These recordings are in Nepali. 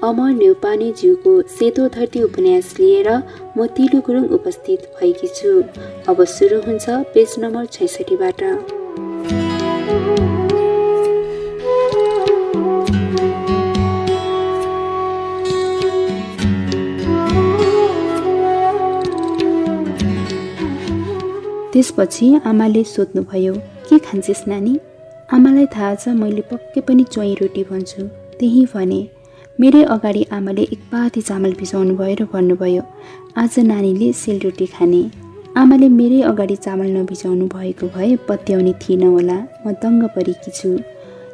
अमर न्यौपानेज्यूको सेतो धरती उपन्यास लिएर म तिलु गुरुङ उपस्थित भएकी छु। अब सुरु हुन्छ पेज नम्बर 66बाट। त्यसपछि आमाले सोध्नुभयो, के खान्छेस् नानी? आमालाई थाहा छ मैले पक्कै पनि च्वाई रोटी भन्छु। त्यही भने। मेरै अगाडि आमाले एक पाती चामल भिजाउनु भयो र भन्नुभयो, आज नानीले सेलरोटी खाने। आमाले मेरै अगाडि चामल नभिजाउनु भएको भए पत्याउने थिएन होला। म दङ्ग परेकी छु।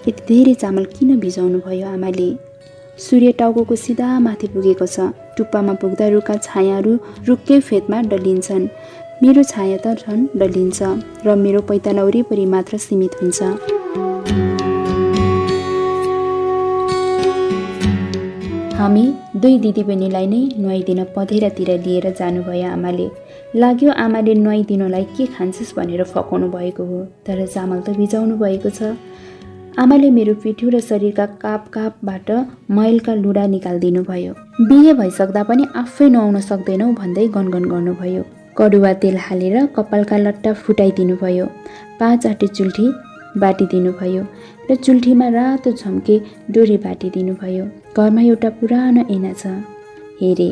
यति धेरै चामल किन भिजाउनु भयो आमाले? सूर्य टाउको सिधा माथि पुगेको छ। टुप्पामा पुग्दा रुखका छायाहरू रुखकै फेदमा डल्लिन्छन्। मेरो छाया त झन् डल्लिन्छ र मेरो पैताला वरिपरि मात्र सीमित हुन्छ। हामी दुई दिदीबहिनीलाई नै नुहाइदिन पँधेरातिर लिएर जानुभयो आमाले। लाग्यो आमाले नुहाइदिनलाई के खान्छस् भनेर फकाउनु भएको हो, तर चामल त भिजाउनु भएको छ। आमाले मेरो पिठो र शरीरका काप कापबाट मैलका लुडा निकालिदिनु भयो। बिहे भइसक्दा पनि आफै नुहाउन सक्दैनौ भन्दै गनगन गर्नुभयो। कडुवा तेल हालेर कपालका लट्टा फुटाइदिनु भयो। 5 आटे चुल्ठी बाटिदिनु भयो र चुल्ठीमा रातो झम्के डोरी बाटिदिनु भयो। घरमा एउटा पुरानो ऐना छ। हेरे,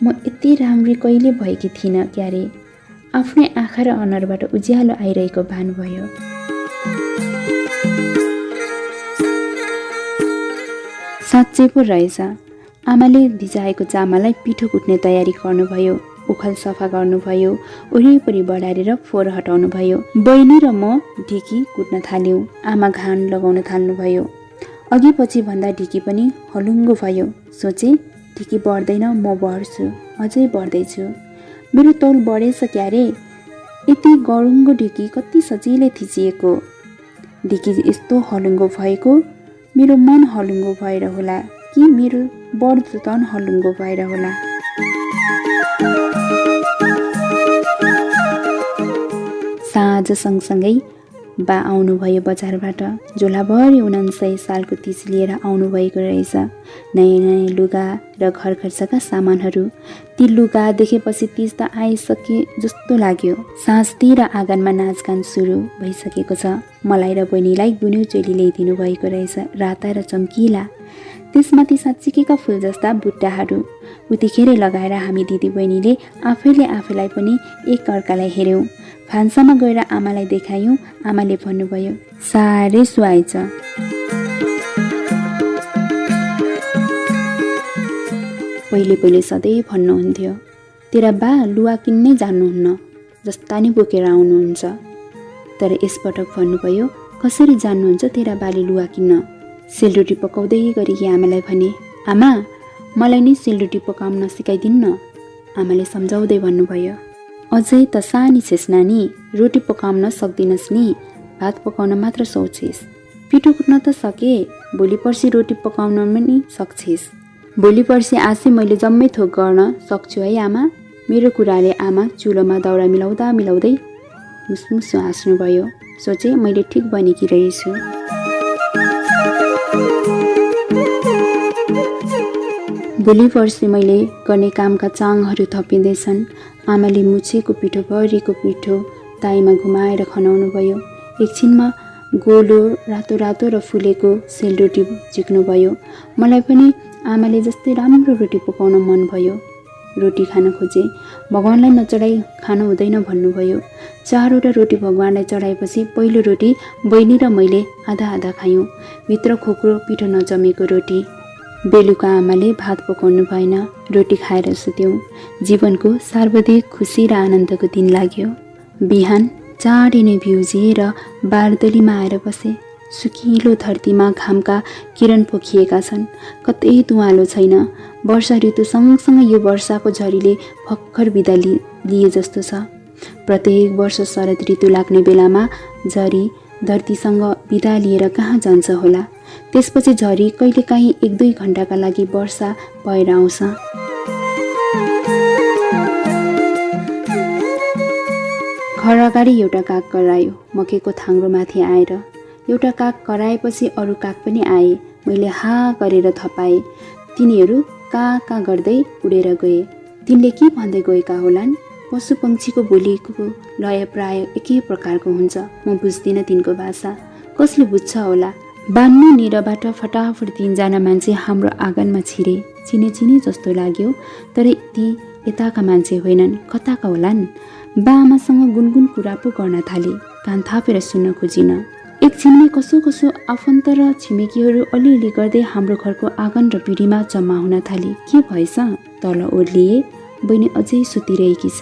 म यति राम्री कहिले भएकी थिइनँ क्यारे। आफ्नै आँखा र अनुहारबाट उज्यालो आइरहेको भान भयो। साँच्चै पो रहेछ। आमाले भिजाएको चामललाई पिठो कुट्ने तयारी गर्नुभयो। उखल सफा गर्नुभयो। वरिपरि बढारेर फोहोर हटाउनु भयो। बहिनी र म ढिकी कुट्न थाल्यौँ। आमा घान लगाउन थाल्नुभयो। अघि पछि भन्दा ढिकी पनि हलुङ्गो भयो। सोचे, ढिकी बढ्दैन, म बढ्छु। अझै बढ्दैछु। मेरो तौल बढेछ क्यारे। यति गरुङ्गो ढिकी कति सजिलै थिचिएको। ढिकी यस्तो हलुङ्गो भएको मेरो मन हलुङ्गो भएर होला कि मेरो बढ्दो तन हलुङ्गो भएर होला। साँझ सँगसँगै बा आउनुभयो बजारबाट। झोलाभरि 49 सालको तिज लिएर आउनुभएको रहेछ। नयाँ नयाँ लुगा र घर खर्चका सामानहरू। ती लुगा देखेपछि तिज त आइसके जस्तो लाग्यो। साँझतिर आँगनमा नाचगान सुरु भइसकेको छ। मलाई र बहिनीलाई गुन्यू चोली ल्याइदिनु भएको रहेछ, राता र चम्किला। त्यसमाथि साँच्चीका फुल जस्ता बुट्टाहरू। उतिखेरै लगाएर हामी दिदीबहिनीले आफैले आफैलाई पनि एक अर्कालाई हेऱ्यौँ। भान्सामा गएर आमालाई देखायौँ। आमाले भन्नुभयो, साह्रै सुहाएछ। पहिले पहिले सधैँ भन्नुहुन्थ्यो, तेरा बा लुवा किन्नै जान्नुहुन्न, जस्ता नि बोकेर आउनुहुन्छ। तर यसपटक भन्नुभयो, कसरी जान्नुहुन्छ तेरा बाले लुवा किन्न? सेलरोटी पकाउँदै गरेकी आमालाई भने, आमा मलाई नि सेलरोटी पकाउन सिकाइदिन्न। आमाले सम्झाउँदै भन्नुभयो, अझै त सानी छेस् नानी, रोटी पकाउन सक्दिनस् नि, भात पकाउन मात्र सोचेस्। पिठो कुट्न त सके, भोलि पर्सि रोटी पकाउन पनि सक्छेस्। भोलि पर्सि आजै मैले जम्मै थोक गर्न सक्छु है आमा? मेरो कुराले आमा चुलोमा दाउरा मिलाउँदा मिलाउँदै मुसमुसो हाँस्नुभयो। सोचे, मैले ठिक बनेकी रहेछु। भोलि पर्सि मैले गर्ने कामका चाङहरू थपिँदैछन्। आमाले मुछेको पिठो भरिको पिठो ताईमा घुमाएर खनाउनु भयो। एकछिनमा गोलो रातो रातो र फुलेको सेलरोटी झिक्नुभयो। मलाई पनि आमाले जस्तै राम्रो रोटी पकाउन मन भयो। रोटी खान खोजे। भगवानलाई नचढाई खान हुँदैन भन्नुभयो। 4वटा रोटी भगवानलाई चढाएपछि पहिलो रोटी बहिनी र मैले आधा आधा खायौँ। भित्र खोक्रो पिठो नजमेको रोटी। बेलुका आमाले भात पकाउनु भएन। रोटी खाएर सुत्यौँ। जीवनको सर्वाधिक खुसी र आनन्दको दिन लाग्यो। बिहान चाँडै नै भ्युजिएर बारदलीमा आएर बसे। सुकिलो धरतीमा घामका किरण पोखिएका छन्। कतै तुवालो छैन। वर्षा ऋतु सँगसँगै यो वर्षाको झरीले भर्खर बिदा लिए जस्तो छ। प्रत्येक वर्ष शरद ऋतु लाग्ने बेलामा झरी धरतीसँग बिदा लिएर कहाँ जान्छ होला। त्यसपछि झरी कहिलेकाहीँ 1-2 घण्टाका लागि वर्षा भएर आउँछ। घर अगाडि एउटा काग करायो। मकैको थाङ्ग्रो माथि आएर। एउटा काग कराएपछि अरू काग पनि आए। मैले हा गरेर थपाएँ। तिनीहरू कहाँ गर्दै उडेर गए। तिनले के भन्दै गएका होलान्? पशु पक्षीको बोलीको लय प्राय एकै प्रकारको हुन्छ। म बुझ्दिनँ तिनको भाषा, कसले बुझ्छ होला? बान्नु निरबाट फटाफट 3 जना मान्छे हाम्रो आँगनमा छिरे। चिने जस्तो लाग्यो, तर ती यताका मान्छे होइनन्, कताका होलान्? बाआमासँग गुनगुन कुरा पो गर्न थाले। कान थापेर सुन्न खोजिन। एकछिनमै कसो आफन्त र छिमेकीहरू अलिअलि गर्दै हाम्रो घरको आँगन र पिँढीमा जम्मा हुन थाले। के भएछ? तल ओर्लिए। बहिनी अझै सुतिरहेकी छ।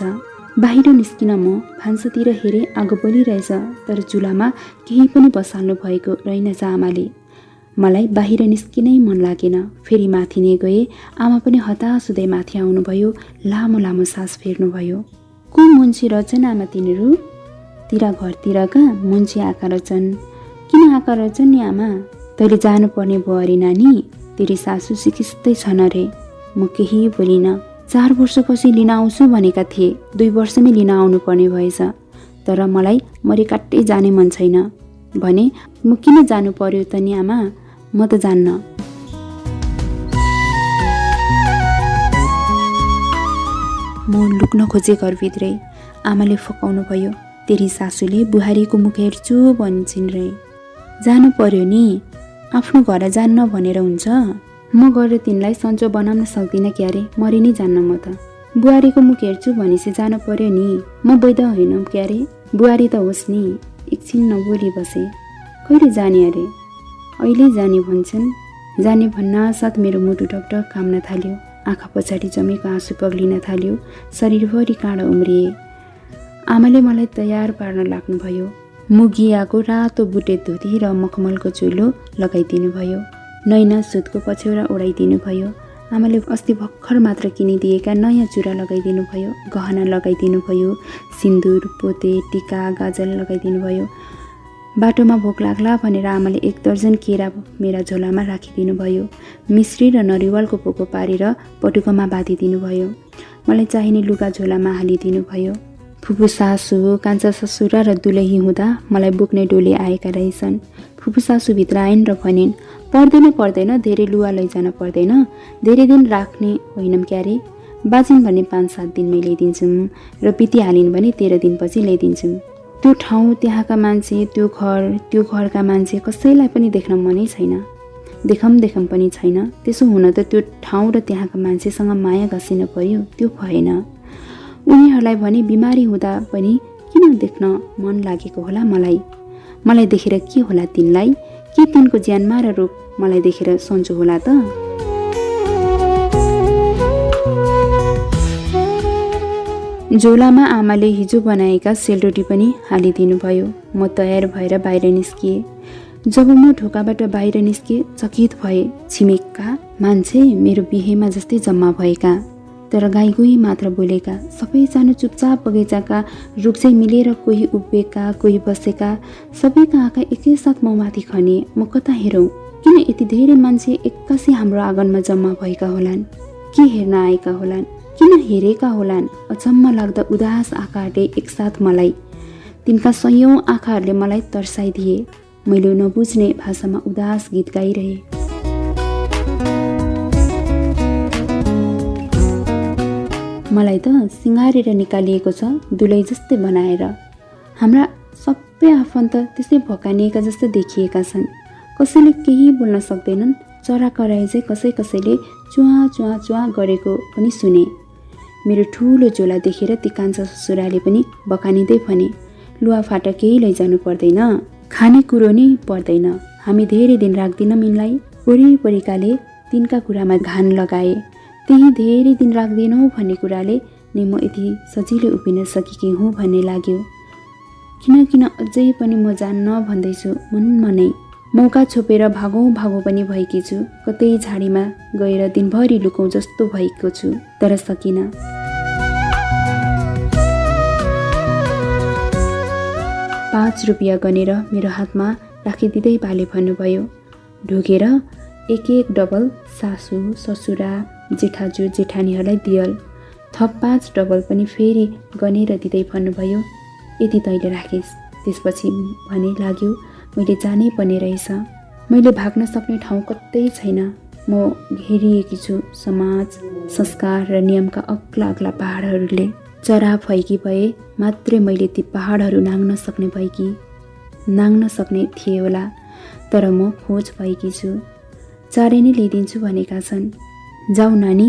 बाहिर निस्किन म भान्सातिर हेरेँ, आगो बलिरहेछ, तर चुलामा केही पनि बसाल्नु भएको रहेनछ आमाले। मलाई बाहिर निस्किनै मन लागेन। फेरि माथि नै गए। आमा पनि हतास हुँदै माथि आउनुभयो। लामो सास फेर्नुभयो। को मुन्सी रहेछन् आमा तिनीहरू? तिरा घरतिरका मुन्सी आएका रहेछन्। किन आएका रहेछन् नि आमा? तैँले जानुपर्ने भयो अरे नानी, तेरी सासू सिकिस्तै छन् अरे। म केही बोलिनँ। 4 वर्षपछि लिन आउँछु भनेका थिए, 2 वर्षमै लिन आउनु पर्ने भएछ। तर मलाई मरिकाट्टै जाने मन छैन। भने म किन जानु पर्यो त नि आमा? म त जान्न। म लुक्न खोजे घरभित्रै। आमाले फकाउनु भयो। तेरी सासूले बुहारीको मुख हेर्छु भन्छन् रे। जानु पर्यो नि, आफ्नो घर जान्न भनेर हुन्छ? म गएर तिनलाई सन्चो बनाउन सक्दिनँ क्यारे, मरि नै जान्न म त। बुहारीको मुख हेर्छु भनेपछि जानु पर्यो नि। म वैध होइन क्यारे, बुहारी त होस् नि। एकछिन नबोली बसे। कहिले जाने अरे? अहिले जाने भन्छन्। जाने भन्न साथ मेरो मुटु टकटक काम्न थाल्यो। आँखा पछाडि जमेको आँसु पग्लिन थाल्यो। शरीरभरि काँडा उम्रिए। आमाले मलाई तयार पार्न लाग्नुभयो। मुगियाको रातो बुटेट धोती र मखमलको चोलो लगाइदिनु भयो। नैना सुतको पछ्यौरा ओढाइदिनु भयो। आमाले अस्ति भर्खर मात्र किनिदिएका नयाँ चुरा लगाइदिनु भयो। गहना लगाइदिनु भयो। सिन्दुर, पोते, टिका, गाजल लगाइदिनु भयो। बाटोमा भोक लाग्ला भनेर आमाले 1 दर्जन केरा मेरा झोलामा राखिदिनु भयो। मिश्री र नरिवलको पोको पारेर पटुकामा बाँधिदिनु भयो। मलाई चाहिने लुगा झोलामा हालिदिनु भयो। फुपू सासू, कान्छा ससुरा र दुलही हुँदा मलाई बोक्ने डोली आएका रहेछन्। फुपू सासू भित्र आइन् र भनिन्, पर्दैन, धेरै लुगा लैजान पर्दैन, धेरै दिन राख्ने होइनम क्यारे। बाजिन् भने 5-7 दिनमै ल्याइदिन्छौँ र बितिहालिन् भने 13 दिनपछि ल्याइदिन्छौँ। त्यो ठाउँ, त्यहाँका मान्छे, त्यो घर, त्यो घरका मान्छे कसैलाई पनि देख्न मनै छैन। देखम पनि छैन। त्यसो हुन त त्यो ठाउँ र त्यहाँका मान्छेसँग माया घसिन पर्यो, त्यो भएन। उनीहरूलाई भने बिमारी हुँदा पनि किन देख्न मन लागेको होला मलाई देखेर के होला तिनलाई? के तिनको ज्यानमा र रोग मलाई देखेर सन्चो होला त? झोलामा आमाले हिजो बनाएका सेलरोटी पनि हालिदिनु भयो। म तयार भएर बाहिर निस्किए। जब म ढोकाबाट बाहिर निस्किए चकित भए। छिमेकका मान्छे मेरो बिहेमा जस्तै जम्मा भएका, तर गाईगोही मात्र बोलेका। सबैजना चुपचाप बगैँचाका रुखै मिलेर, कोही उभिएका, कोही बसेका। सबैका आँखा एकैसाथ म माथि खने। म कता हेरौँ? किन यति धेरै मान्छे एक्कासी हाम्रो आँगनमा जम्मा भएका होलान्? के हेर्न आएका होलान्? किन हेरेका होलान्? अचम्म लाग्दा उदास आँखाहरूले एकसाथ मलाई, तिनका सयौं आँखाहरूले मलाई तर्साइदिए। मैले नबुझ्ने भाषामा उदास गीत गाइरहे। मलाई त सिँगारेर निकालिएको छ, दुलै जस्तै बनाएर। हाम्रा सबै आफन्त त्यसै भकानिएका जस्तो देखिएका छन्। कसैले केही बोल्न सक्दैनन्। चरा कराए चाहिँ कसैले चुवा गरेको पनि सुने। मेरो ठुलो झोला देखेर ती कान्छा ससुराले पनि बकानिँदै भने, लुवाफाटा केही लैजानु पर्दैन, खाने कुरो नि पर्दैन, हामी धेरै दिन राख्दिनौँ यिनलाई। वरिपरिकाले तिनका कुरामा घान लगाए। त्यही धेरै दिन राख्दिनौ भन्ने कुराले नै म यति सजिलै उभिन सकेकी हुँ भन्ने लाग्यो। किन अझै पनि म जान्न भन्दैछु मनमा नै। मौका छोपेर भागौँ पनि भएकी छु। कतै झाडीमा गएर दिनभरि लुकौँ जस्तो भएको छु, तर सकिन। 5 रुपियाँ गनेर मेरो हातमा राखिदिँदै बाले भन्नुभयो, ढोगेर 1 डबल सासू, ससुरा, जेठाजु, जेठानीहरूलाई दियल। थप 5 डबल पनि फेरि गनेर दिँदै भन्नुभयो, यति तैँले राखिस्। त्यसपछि भने लाग्यो मैले जानै पर्ने रहेछ। मैले भाग्न सक्ने ठाउँ कतै छैन। म घेरिएकी छु समाज, संस्कार र नियमका अग्ला अग्ला पहाडहरूले। चरा भएकी भए मात्रै मैले ती पहाडहरू नाङ्न सक्ने थिए होला, तर म खोज भएकी छु। चारै नै ल्याइदिन्छु भनेका छन्। जाऊ नानी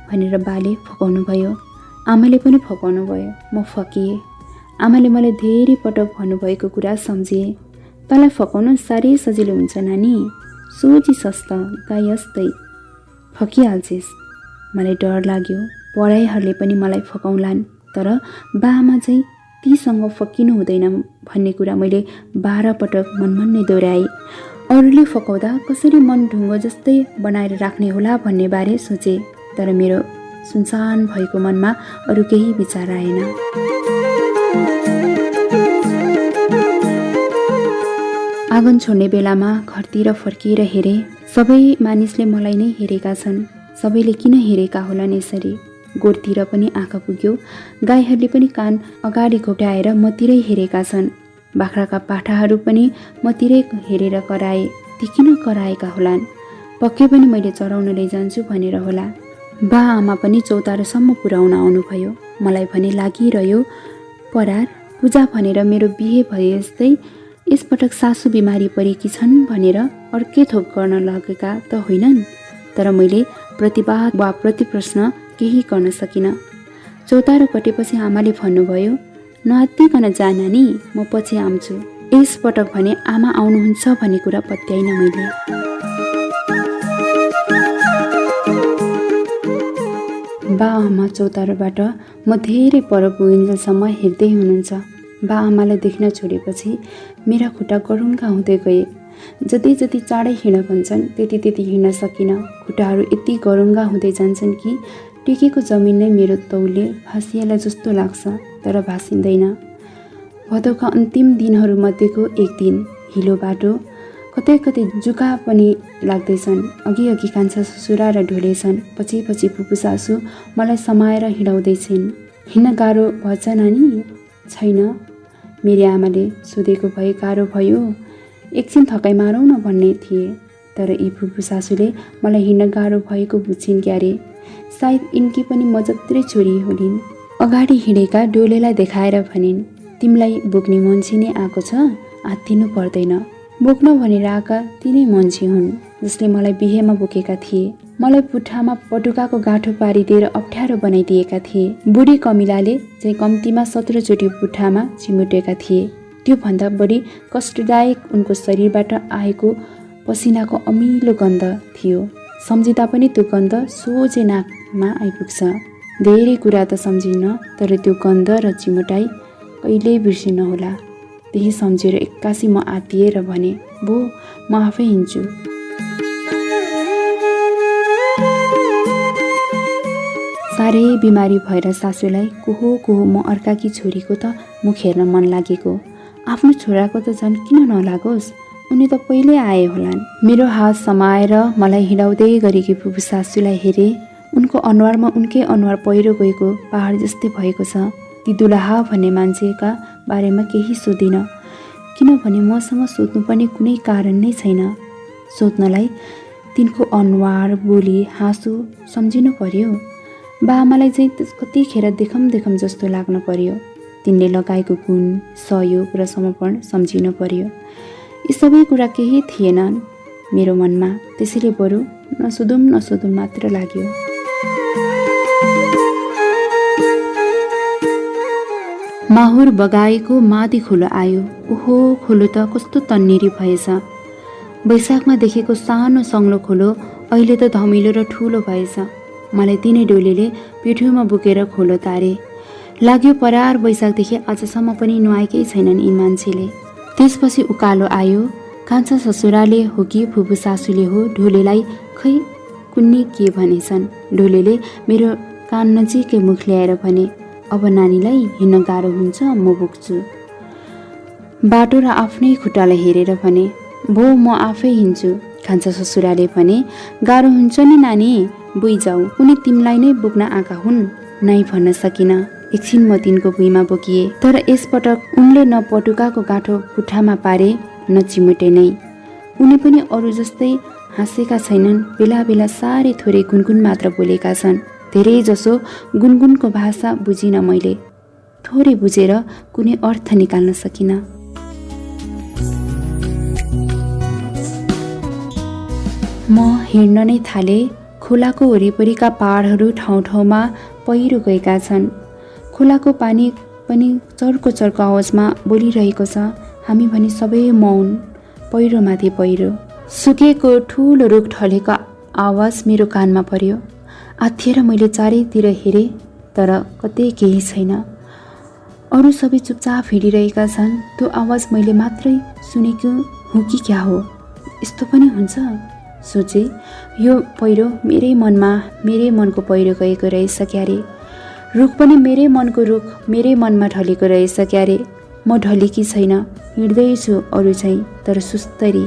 भनेर बाले फकाउनु भयो। आमाले पनि फकाउनु भयो। म फकिएँ। आमाले मलाई धेरै पटक भन्नुभएको कुरा सम्झिएँ। तँलाई फकाउनु साह्रै सजिलो हुन्छ नानी, सोचिसस् त गाई जस्तै फकिहाल्छेस्। मलाई डर लाग्यो पढाइहरूले पनि मलाई फकाउलान्, तर बाआमा चाहिँ तीसँग फकिनु हुँदैन भन्ने कुरा मैले 12 पटक मनमनै दोहोऱ्याएँ। अरूले फकाउँदा कसरी मन ढुङ्गो जस्तै बनाएर राख्ने होला भन्ने बारे सोचेँ, तर मेरो सुनसान भएको मनमा अरू केही विचार आएन। आँगन छोड्ने बेलामा घरतिर फर्किएर हेरेँ। सबै मानिसले मलाई नै हेरेका छन्। सबैले किन हेरेका होलान् यसरी? गोठतिर पनि आँखा पुग्यो। गाईहरूले पनि कान अगाडि घोटाएर मतिरै हेरेका छन्। बाख्राका पाठाहरू पनि मतिरै हेरेर कराए। ती किन कराएका होलान्? पक्कै पनि मैले चराउन लैजान्छु भनेर होला। बा आमा पनि चौतारोसम्म पुर्याउन आउनुभयो। मलाई भने लागिरह्यो परार पूजा भनेर मेरो बिहे भए जस्तै यसपटक सासू बिमारी परेकी छन् भनेर अर्कै थोक गर्न लागेका त होइनन्। तर मैले प्रतिवाद वा प्रतिप्रश्न केही गर्न सकिनँ। चौतारो कटेपछि आमाले भन्नुभयो, नआत्तिकन जा नानी, म पछि आउँछु। यसपटक भने आमा आउनुहुन्छ भन्ने कुरा पत्याइन मैले। बा आमा चौतारोबाट म धेरै पर पुगिन्जेलसम्म हेर्दै हुनुहुन्छ। बा आमालाई देख्न छोडेपछि मेरा खुट्टा गरुङ्गा हुँदै गए। जति जति चाँडै हिँड भन्छन् त्यति त्यति हिँड्न सकिनँ। खुट्टाहरू यति गरुङ्गा हुँदै जान्छन् कि टेकेको जमिन नै मेरो तौलले भाँसिएला जस्तो लाग्छ, तर भाँसिँदैन। भदौका अन्तिम दिनहरूमध्येको एक दिन, हिलो बाटो, कतै कतै जुका पनि लाग्दैछन्। अघि अघि कान्छा ससुरा र ढोले छन्, पछि पछि फुपू सासू मलाई समाएर हिँडाउँदैछिन्। हिँड्न गाह्रो भएछ नानी? छैन, मेरी आमाले सोधेको भए गाह्रो भयो, एकछिन थकाइ मारौँ न भन्ने थिए। तर यी फुपू सासूले मलाई हिँड्न गाह्रो भएको बुझ्छिन् क्यारे। सायद यिनकी पनि म जत्रै छोरी होलिन्। अगाडि हिँडेका डोलेलाई देखाएर भनिन्, तिमीलाई बोक्ने मान्छे नै आएको छ, आत्तिनु पर्दैन। बोक्न भनेर आएका तिनै मान्छे हुन् जसले मलाई बिहेमा बोकेका थिए। मलाई पुट्ठामा पटुकाको गाँठो पारिदिएर अप्ठ्यारो बनाइदिएका थिए। बुढी कमिलाले चाहिँ कम्तीमा 17 चोटि पुट्ठामा चिमुटेका थिए। त्योभन्दा बढी कष्टदायक उनको शरीरबाट आएको पसिनाको अमिलो गन्ध थियो। सम्झिँदा पनि त्यो गन्ध सोझै नाकमा आइपुग्छ। धेरै कुरा त सम्झिन्न, तर त्यो गन्ध र चिमुटाइ कहिल्यै बिर्सिन होला। त्यही सम्झेर एक्कासी म आत्तिएर भने, बो म आफै हिँड्छु। साह्रै बिमारी भएर सासूलाई कोहो कोहो म अर्काकी छोरीको त मुख हेर्न मन लागेको। आफ्नो छोराको त झन् किन नलागोस्, उनी त पहिल्यै आए होलान्। मेरो हात समाएर मलाई हिँडाउँदै गरेकी फुपू सासूलाई हेरेँ। उनको अनुहारमा उनकै अनुहार पहिरो गएको पहाड जस्तै भएको छ। ती दुलाहा भन्ने मान्छेका बारेमा केही सोधिनँ, किनभने मसँग सोध्नुपर्ने कुनै कारण नै छैन। सोध्नलाई तिनको अनुहार, बोली, हाँसो सम्झिनु पर्यो। बाआमालाई चाहिँ कतिखेर देखम देखम जस्तो लाग्न पर्यो। तिनले लगाएको गुण, सहयोग र समर्पण सम्झिनु पर्यो। यी सबै कुरा केही थिएनन् मेरो मनमा, त्यसैले बरु नसोधौँ मात्र लाग्यो। माहुर बगाएको मादी खोलो आयो। ओहो, खोलो त कस्तो तन्नेरी भएछ। वैशाखमा देखेको सानो सङ्लो खोलो अहिले त धमिलो र ठुलो भएछ। मलाई तिनै डोलीले पिठोमा बोकेर खोलो तारे। लाग्यो परार वैशाखदेखि आजसम्म पनि नुहाएकै छैनन् यी मान्छेले। त्यसपछि उकालो आयो। कान्छा ससुराले हो कि फुपू सासूले हो ढोलेलाई खै कुन्नी के भनेछन्। ढोलेले मेरो कान नजिकै मुख ल्याएर भने, अब नानीलाई हिँड्न गाह्रो हुन्छ, म बोक्छु। बाटो र आफ्नै खुट्टालाई हेरेर भने, बो म आफै हिँड्छु। कान्छा ससुराले भने, गाह्रो हुन्छ नि नानी, बुइजाऊ, उनी तिमीलाई नै बोक्न आएका हुन्। नै भन्न सकिनँ। एकछिन म तिनको भुइँमा बोकिए। तर यसपटक उनले न पटुकाको गाँठो पुट्ठामा पारे न चिमुटे नै। उनी पनि अरू जस्तै हाँसेका छैनन्। बेला बेला साह्रै थोरै गुनगुन मात्र बोलेका छन्। धेरै जसो गुनगुनको भाषा बुझिनँ मैले। थोरै बुझेर कुनै अर्थ निकाल्न सकिनँ। म हिँड्न नै थाले। खोलाको वरिपरिका पहाडहरू ठाउँ ठाउँमा पहिरो गएका छन्। खोलाको पानी पनि चर्को चर्को आवाजमा बोलिरहेको छ। हामी भने सबै मौन। पहिरोमाथि पहिरो। सुकेको ठुलो रुख ढलेको आवाज मेरो कानमा पर्यो। आत्तिएर मैले चारैतिर हेरेँ, तर कतै केही छैन। अरू सबै चुपचाप हिँडिरहेका छन्। त्यो आवाज मैले मात्रै सुनेको हुँ कि क्या हो? यस्तो पनि हुन्छ? सोचे। यो पहिरो मेरै मनको पहिरो गएको रहेछ क्यारे। रुख पनि मेरै मनको रुख मेरै मनमा ढलेको रहेछ क्यारे। म ढलेकी छैन, हिँड्दैछु अरू चाहिँ, तर सुस्तरी।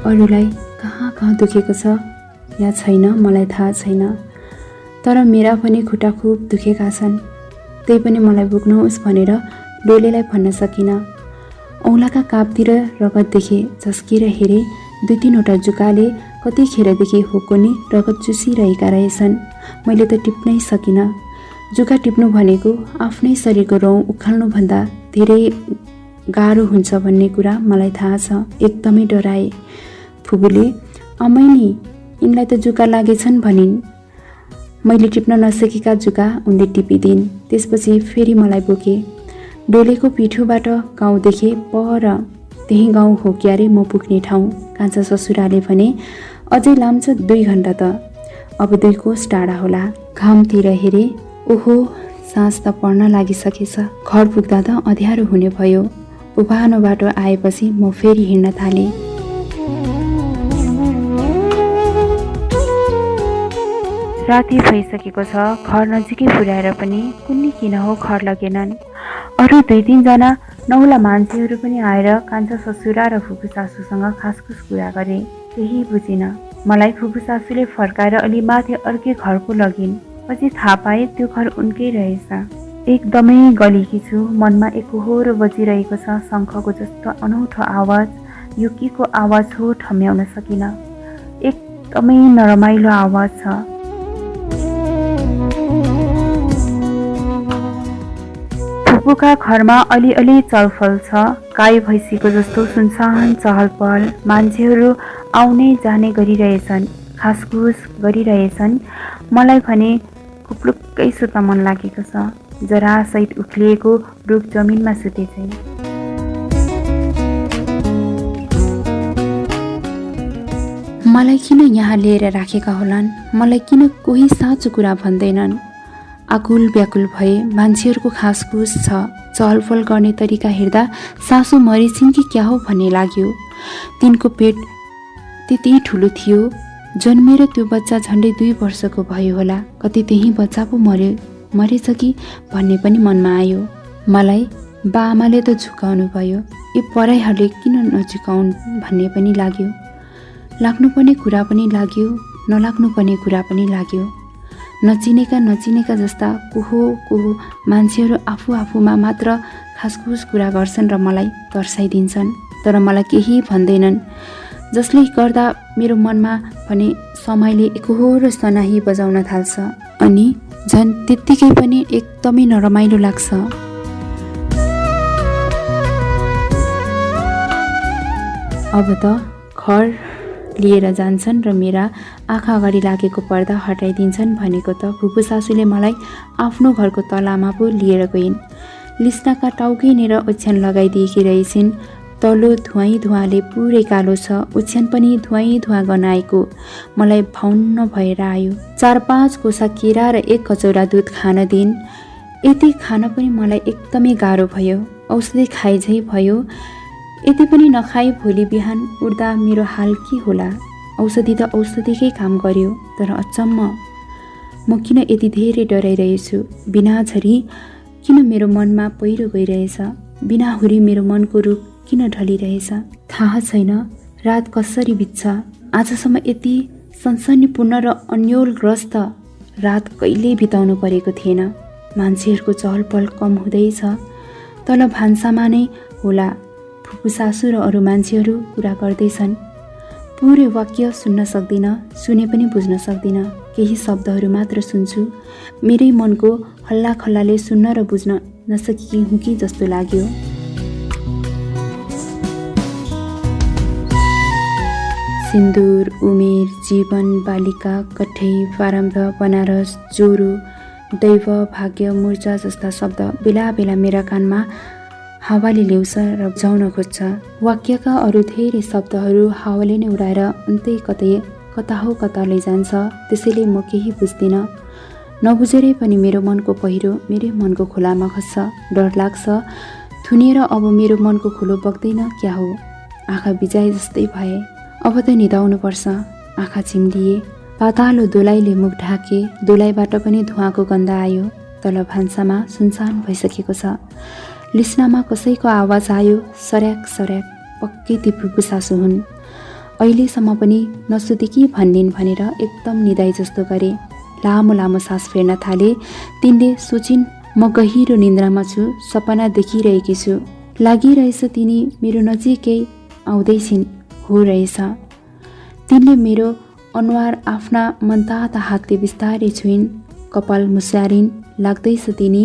अरूलाई कहाँ कहाँ दुखेको छ या छैन मलाई थाहा छैन, तर मेरा पनि खुट्टा खुब दुखेका छन्। त्यही पनि मलाई पुग्नुहोस् भनेर डोलेलाई भन्न सकिनँ। औँलाका कापतिर रगत देखे, झस्किएर हेरेँ। 2-3वटा जुकाले कतिखेरदेखि होकोनी रगत चुसिरहेका रहेछन्। मैले त टिप्नै सकिनँ। जुका टिप्नु भनेको आफ्नै शरीरको रौँ उखाल्नुभन्दा धेरै गाह्रो हुन्छ भन्ने कुरा मलाई थाहा छ। एकदमै डराए। फुपूले आमै नि यिनलाई त जुका लागेछन् भनिन्। मैले टिप्न नसकेका जुका उनले टिपिदिन्। त्यसपछि फेरि मलाई बोके। डोलेको पिठोबाट गाउँ देखे पर। त्यही गाउँ हो क्यारे म पुग्ने ठाउँ। कान्छा ससुराले भने अझै लाम्छ 2 घण्टा त, अब 2 कोस टाढा होला। घामतिर हेरे, ओहो साँझ त पर्न लागिसकेछ। घर पुग्दा त अँध्यारो हुने भयो। उभानो बाटो आएपछि म फेरि हिँड्न थालेँ। राति भइसकेको छ। घर नजिकै पुर्याएर पनि कुन्नी किन हो घर लगेनन्। अरू 2-3 जना नौला मान्छेहरू पनि आएर कान्छा ससुरा र फुपू सासूसँग खासखुस कुरा गरे। केही बुझिन। मलाई फुपू सासूले फर्काएर अलि माथि अर्कै घर पो लगिन्। पछि थाहा पाएँ त्यो घर उनकै रहेछ। एकदमै गलेकी छु। मनमा एकहोरो बजिरहेको छ शङ्खको जस्तो अनौठो आवाज। यो के को आवाज हो ठम्याउन सकिन। एकदमै नरमाइलो आवाज छ। फुपूका घरमा अलिअलि चलफल छ। गाई भैँसीको जस्तो सुनसान चहल पहल। मान्छेहरू आउने जाने गरिरहेछन्, खासखुस गरिरहेछन्। मलाई भने कुप्लुक्कै सुत्न मन लागेको छ। जरासहित उक्लिएको रुख जमिनमा सुते चाहिँ। मलाई किन यहाँ लिएर राखेका होलान्? मलाई किन कोही साँचो कुरा भन्दैनन्? आकुल व्याकुल भए। मान्छेहरूको खासखुस छ। चहलपहल गर्ने तरिका हेर्दा सासु मरिछिन् कि क्या हो भन्ने लाग्यो। तिनको पेट त्यति ठुलो थियो। जन्मेर त्यो बच्चा झन्डै 2 वर्षको भयो होला। कति त्यही बच्चा पो मरेछ कि भन्ने पनि मनमा आयो। मलाई बाआमाले त झुकाउनु भयो, यी पराईहरूले किन नझुकाउन् भन्ने पनि लाग्यो। लाग्नुपर्ने कुरा पनि लाग्यो, नलाग्नुपर्ने कुरा पनि लाग्यो। नचिनेका जस्ता कोहो मान्छेहरू आफूमा मात्र खासखुस कुरा गर्छन् र मलाई तर्साइदिन्छन्, तर मलाई केही भन्दैनन्। जसले गर्दा मेरो मनमा भने समयले एकहोरो सनाही बजाउन थाल्छ। अनि झन् त्यत्तिकै पनि एकदमै नरमाइलो लाग्छ। अब त घर लिएर जान्छन् र मेरा आँखा अगाडि लागेको पर्दा हटाइदिन्छन् भनेको त फुपू सासूले मलाई आफ्नो घरको तलामा पो लिएर गइन्। लिस्नाका टाउकैनेर ओछ्यान लगाइदिएकी रहेछिन्। तल्लो धुवाले पुरै कालो छ। ओछ्यान पनि धुवा गनाएको। मलाई भाउन्न भएर आयो। 4-5 कोसा केरा र 1 कचौरा दुध खान दिइन्। यति खान पनि मलाई एकदमै गाह्रो भयो। औषधि खाए झै भयो। यति पनि नखाई भोलि बिहान उठ्दा मेरो हाल के होला? औषधि त औषधिकै काम गर्यो, तर अचम्म म किन यति धेरै डराइरहेछु? बिनाझरी किन मेरो मनमा पहिरो गइरहेछ? बिनाहुरी मेरो मनको रुख किन ढलिरहेछ? थाहा छैन। रात कसरी बित्छ। आजसम्म यति सनसनीपूर्ण र अन्योलग्रस्त रात कहिल्यै बिताउनु परेको थिएन। मान्छेहरूको चहलपहल कम हुँदैछ। तल भान्सामा नै होला फुपू सासू र अरू मान्छेहरू कुरा गर्दैछन्। पुरै वाक्य सुन्न सक्दिनँ, सुने पनि बुझ्न सक्दिनँ। केही शब्दहरू मात्र सुन्छु। मेरै मनको हल्ला खल्लाले सुन्न र बुझ्न नसकेकी हुँ कि जस्तो लाग्यो। सिन्दुर, उमेर, जीवन, बालिका, कठै, प्रारम्भ, बनारस, जोरो, दैव, भाग्य, मूर्छा जस्ता शब्द बेला बेला मेरा कानमा हावाले ल्याउँछ र बुझाउन खोज्छ। वाक्यका अरू धेरै शब्दहरू हावाले नै उडाएर अन्तै कता हो कता लैजान्छ। त्यसैले म केही बुझ्दिनँ। नबुझेरै पनि मेरो मनको पहिरो मेरै मनको खोलामा खस्छ। डर लाग्छ थुनिएर अब मेरो मनको खोलो बग्दैन क्या हो। आँखा बिजाए जस्तै भए। अब त निदाउनु पर्छ। आँखा चिम्लिए। पातालो दोलाइले मुख ढाके। दोलाइबाट पनि धुवाँको गन्ध आयो। तल भान्सामा सुनसान भइसकेको छ। लिस्नामा कसैको आवाज आयो, सर्याक सर्याक। पक्कै ती फुपू सासू हुन्। अहिलेसम्म पनि नसुते कि भन्निन् भनेर एकदम निदाई जस्तो गरे। लामो लामो सास फेर्न थाले। तिनले सोचिन् म गहिरो निन्द्रामा छु, सपना देखिरहेकी छु। लागिरहेछ तिनी मेरो नजिकै आउँदैछिन्। हो रहेछ। तिनले मेरो अनुहार आफ्ना मनताता हातले बिस्तारै छुइन्। कपाल मुसारिन्। लाग्दैछ तिनी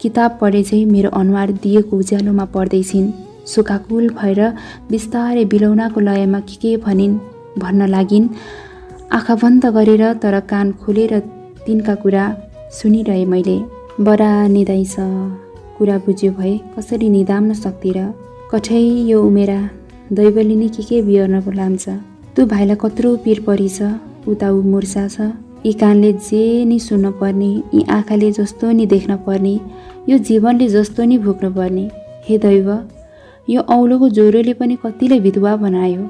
किताब पढे झै मेरो अनुहार दिएको उज्यालोमा पढ्दैछिन्। शोकाकुल भएर बिस्तारै बिलौनाको लयमा के भन्न लागिन्। आँखा बन्द गरेर तर कान खोलेर तिनका कुरा सुनिरहे मैले। बडा निदाइ छ। कुरा बुझ्यो भए कसरी निदाम्न सक्तिर। कठै यो उमेरा दैवले नि के बिहोर्न लान्छ। तँ भाइलाई कत्रो पिर परिछ। उता ऊ मुर्छा छ। यी कानले जे नि सुन्न पर्ने, यी आँखाले जस्तो नि देख्न पर्ने, यो जीवनले जस्तो नि भोग्नु पर्ने। हे दैव, यो औलोको ज्वरोले पनि कतिलाई विधवा बनायो।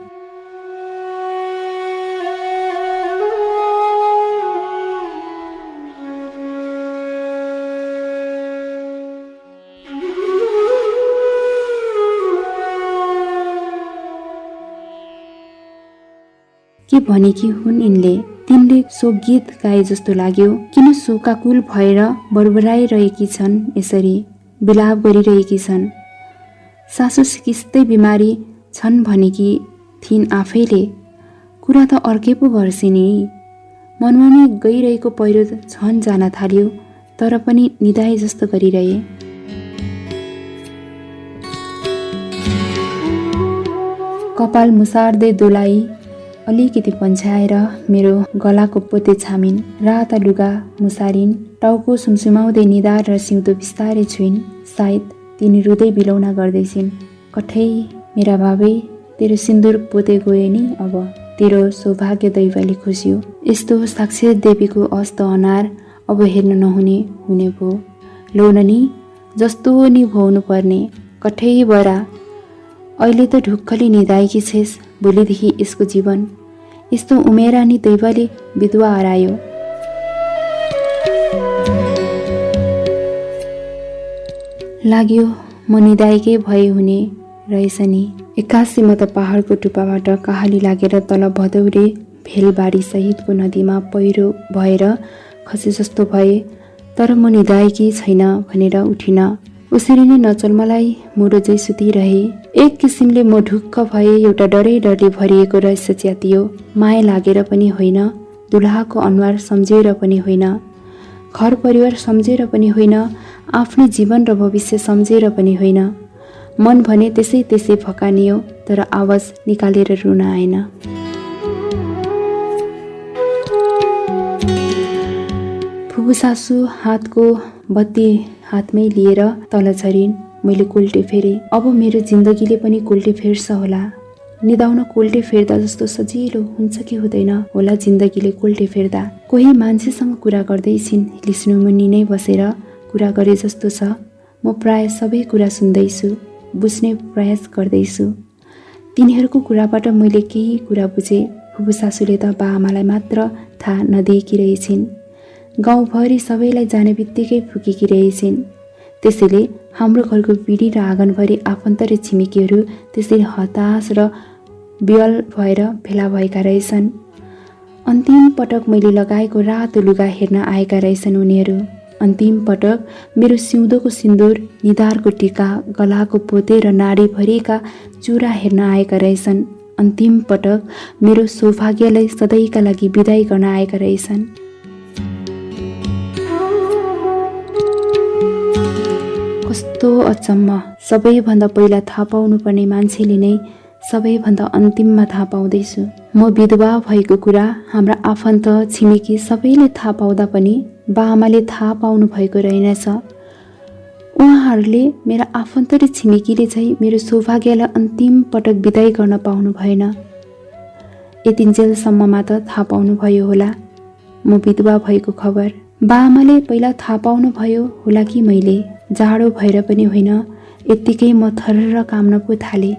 के भनेकी हुन् यिनले? तिनले शोक गीत गाए जस्तो लाग्यो। किन शोकाकुल भएर बरबराइरहेकी छन्, यसरी विलाप गरिरहेकी छन्। सासू सिकिस्तै बिमारी छन् भनेकी थिइन् आफैले। कुरा त अर्कै पो गर्छिन् नि। मनमा नै गइरहेको पहिरो झन् जान थाल्यो। तर पनि निदाए जस्तो गरिरहे। कपाल मुसार्दै दोलाई अलिकति पन्छ्याएर मेरो गलाको पोते छामिन्। राता लुगा मुसारिन्। टाउको सुमसुमाउँदै निधार र सिउँदो बिस्तारै छुइन्। सायद तिनी रुँदै बिलौना गर्दैछिन्। कठै मेरा बाबै, तेरो सिन्दुर पोते गयो नि। अब तेरो सौभाग्य दैवले खोज्यो। यस्तो साक्षात देवीको अस्त अनार अब हेर्न नहुने हुने भो। लौन नि जस्तो नि भोउनु पर्ने। कठै बरा, अहिले त ढुक्कले निदाएकी छेस्। भोलिदेखि यसको जीवन यस्तो उमेरा नि दैवले विधवा हरायो। लाग्यो म निदाएकै भए हुने रहेछ नि। एक्कासी म त पहाडको टुप्पाबाट कहाली लागेर तल भदौरे भेलबारी सहितको नदीमा पहिरो भएर खसे जस्तो भए। तर म निदाएकी छैन भनेर उठिन। उसरी नै नचलमलाई मुडो जै सुतिरहे। एक किसिमले म ढुक्क भए। एउटा डरले भरिएको रहस्य च्यातियो। माया लागेर पनि होइन, दुलहाको अनुहार सम्झेर पनि होइन, घर परिवार सम्झेर पनि होइन, आफ्नै जीवन र भविष्य सम्झेर पनि होइन। मन भने त्यसै फकानियो, तर आवाज निकालेर रुन आएन। फुपू सासू हातको बत्ती हातमै लिएर तल झरिन्। मैले कोल्टे फेरेँ। अब मेरो जिन्दगीले पनि कोल्टे फेर्छ होला। निदाउन कोल्टे फेर्दा जस्तो सजिलो हुन्छ कि हुँदैन होला जिन्दगीले कोल्टे फेर्दा। कोही मान्छेसँग कुरा गर्दैछिन्। लिस्नु मुनि नै बसेर कुरा गरे जस्तो छ। म प्राय सबै कुरा सुन्दैछु, बुझ्ने प्रयास गर्दैछु। तिनीहरूको कुराबाट मैले केही कुरा बुझेँ। फुपू सासूले त बाआमालाई मात्र थाहा नदिएकी रहेछिन्। गाउँभरि सबैलाई जाने बित्तिकै फुकेकी रहेछिन्। त्यसैले हाम्रो घरको पिँढी र आँगनभरि आफन्त र छिमेकीहरू त्यसरी हताश र विवल भएर भेला भएका रहेछन्। अन्तिम पटक मैले लगाएको रातो लुगा हेर्न आएका रहेछन् उनीहरू। अन्तिम पटक मेरो सिउँदोको सिन्दुर, निधारको टिका, गलाको पोते र नाडीभरिका चुरा हेर्न आएका रहेछन्। अन्तिम पटक मेरो सौभाग्यलाई सधैँका लागि बिदाई गर्न आएका रहेछन्। कस्तो अचम्म, सबैभन्दा पहिला थाहा पाउनुपर्ने मान्छेले नै सबैभन्दा अन्तिममा थाहा पाउँदैछु। म विधवा भएको कुरा हाम्रा आफन्त छिमेकी सबैले थाहा पाउँदा पनि बाआमाले थाहा पाउनु भएको रहेनछ। उहाँहरूले, मेरा आफन्त र छिमेकीले चाहिँ मेरो सौभाग्यलाई अन्तिम पटक बिदाई गर्न पाउनु भएन। यतिन्जेलसम्ममा त थाहा पाउनुभयो होला म विधवा भएको खबर। बाआमाले पहिला थाहा पाउनु भयो होला कि मैले जाडो भएर पनि होइन, यत्तिकै म थर्र काम्न पो थालेँ।